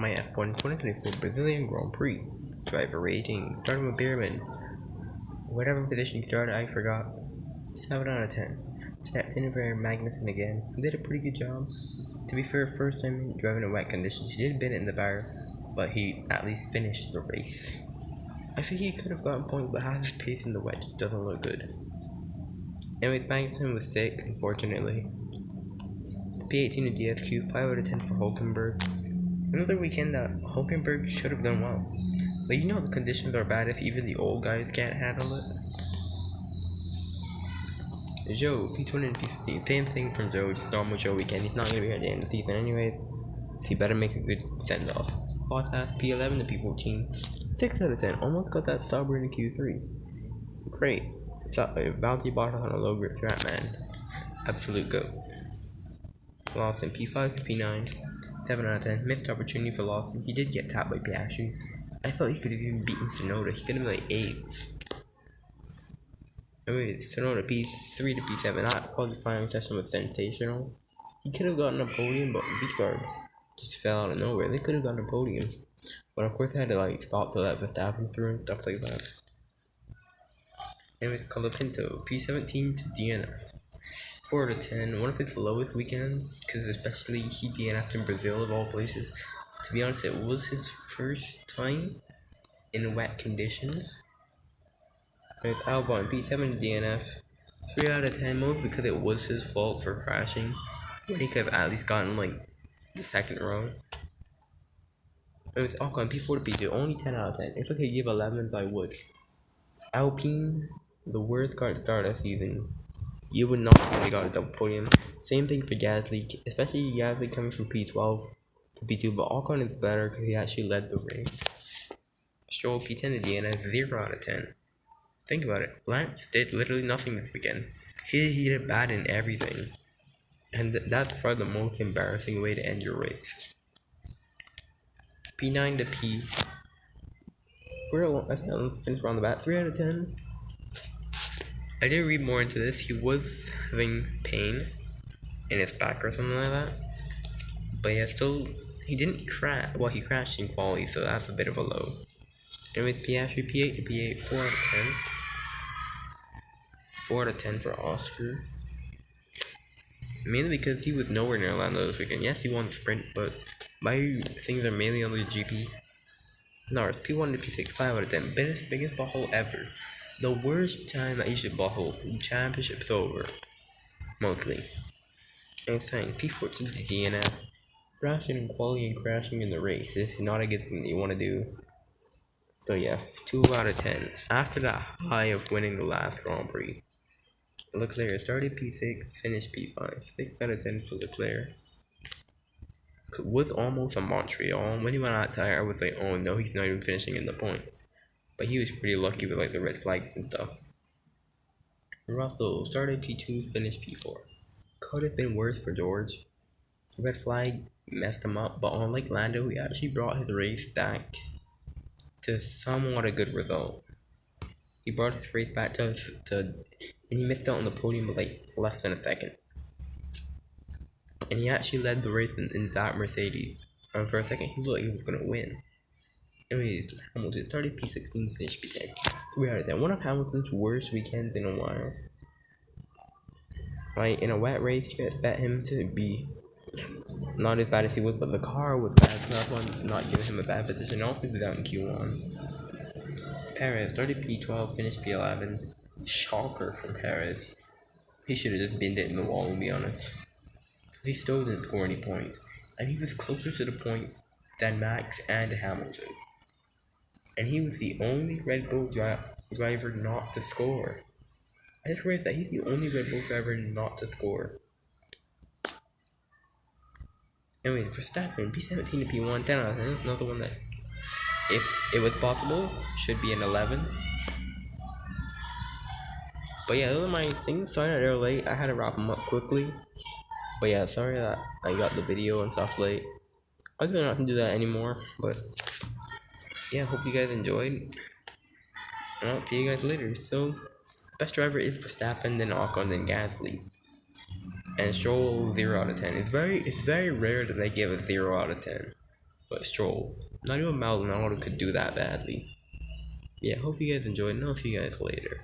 my F1 2024 Brazilian Grand Prix. Driver rating, starting with Beerman. Whatever position he started, I forgot. 7 out of 10. Stepped in for Magnussen again. Did a pretty good job. To be fair, first time driving in wet conditions, he did bend it in the bar, but he at least finished the race. I think he could have gotten points, but his pace in the wet just doesn't look good. Anyways, Magnussen was sick, unfortunately. P18 to DSQ, 5 out of 10 for Hulkenberg. Another weekend that Hulkenberg should have done well. But you know the conditions are bad if even the old guys can't handle it. Joe, P20 and P15, same thing from Joe, just normal Joe weekend. He's not going to be here at the end of the season anyways, so he better make a good send-off. Bottas, P11 to P14, 6 out of 10, almost got that Sauber in the Q3. Great. Valtteri Bottas on a low grip track, man. Absolute GOAT. Lawson, P5 to P9, 7 out of 10. Missed opportunity for Lawson. He did get tapped by Piastri. I thought he could have even beaten Tsunoda. He could have been like 8. Anyways, Tsunoda P3 to P7. That qualifying session was sensational. He could have gotten a podium, but Viguard just fell out of nowhere. They could have gotten a podium. But of course, they had to stop to let Verstappen through and stuff like that. Anyways, Colapinto, P17 to DNF. 4 out of 10, one of his lowest weekends, because especially he DNF'd in Brazil of all places. To be honest, it was his first time in wet conditions. With Albon, P7 to DNF, 3 out of 10, mostly because it was his fault for crashing, when he could have at least gotten the second row. With Ocon, P4 to P2, only 10 out of 10. If I could give 11s, I would. Alpine, the worst car to start a season. You would not have really got a double podium. Same thing for Gasly, especially Gasly coming from P12 to P2, but Ocon is better because he actually led the race. Stroll P10 to DNF, 0 out of 10. Think about it, Lance did literally nothing this weekend. He did bad in everything. And that's probably the most embarrassing way to end your race. P9 to P. I think I'll finish around the bat, 3 out of 10. I did read more into this. He was having pain in his back or something like that. But yeah, still, he didn't crash. Well, he crashed in quali, so that's a bit of a low. Anyways, Piastri, P8 to P8, 4 out of 10. 4 out of 10 for Oscar. Mainly because he was nowhere near Lando this weekend. Yes, he won the sprint, but my things are mainly on the GP. Norris, P1 to P6, 5 out of 10. Biggest butthole ever. The worst time that you should butthole. Championship's over. Mostly. And saying P14 to DNF. Crashing in quality and crashing in the race. This is not a good thing that you want to do. So yeah, 2 out of 10. After that high of winning the last Grand Prix. Leclerc started P6, finished P5. 6 out of 10 for Leclerc. Was almost a Montreal. When he went out tire, I was like, oh no, he's not even finishing in the points. But he was pretty lucky with the red flags and stuff. Russell started P2, finished P4. Could have been worse for George. The red flag messed him up, but unlike Lando, he actually brought his race back to somewhat a good result. He brought his race back to and he missed out on the podium with less than a second. And he actually led the race in that Mercedes. And for a second, he looked like he was going to win. Anyways, Hamilton started P16, finished P10. 3 out of 10. One of Hamilton's worst weekends in a while. In a wet race, you expect him to be not as bad as he was, but the car was bad, so that's why I'm not giving him a bad position. Also, he was out in Q1. Perez started P12, finished P11. Shocker from Perez. He should have just binned it in the wall, to be honest. He still didn't score any points. And he was closer to the points than Max and Hamilton. And he was the only Red Bull driver not to score. I just realized that he's the only Red Bull driver not to score. Anyway, Verstappen, P17 to P1, 10 out of 10. Another one that, if it was possible, should be an 11. But yeah, those are my things. Sorry that they're late. I had to wrap them up quickly. But yeah, sorry that I got the video and stuff late. I was gonna not do that anymore, but yeah, hope you guys enjoyed. And I'll see you guys later. So, best driver is Verstappen, then Ocon, then Gasly. And Stroll 0 out of 10. It's very rare that they give a 0 out of 10. But Stroll, not even Maldonado could do that badly. Yeah, hope you guys enjoyed, and I'll see you guys later.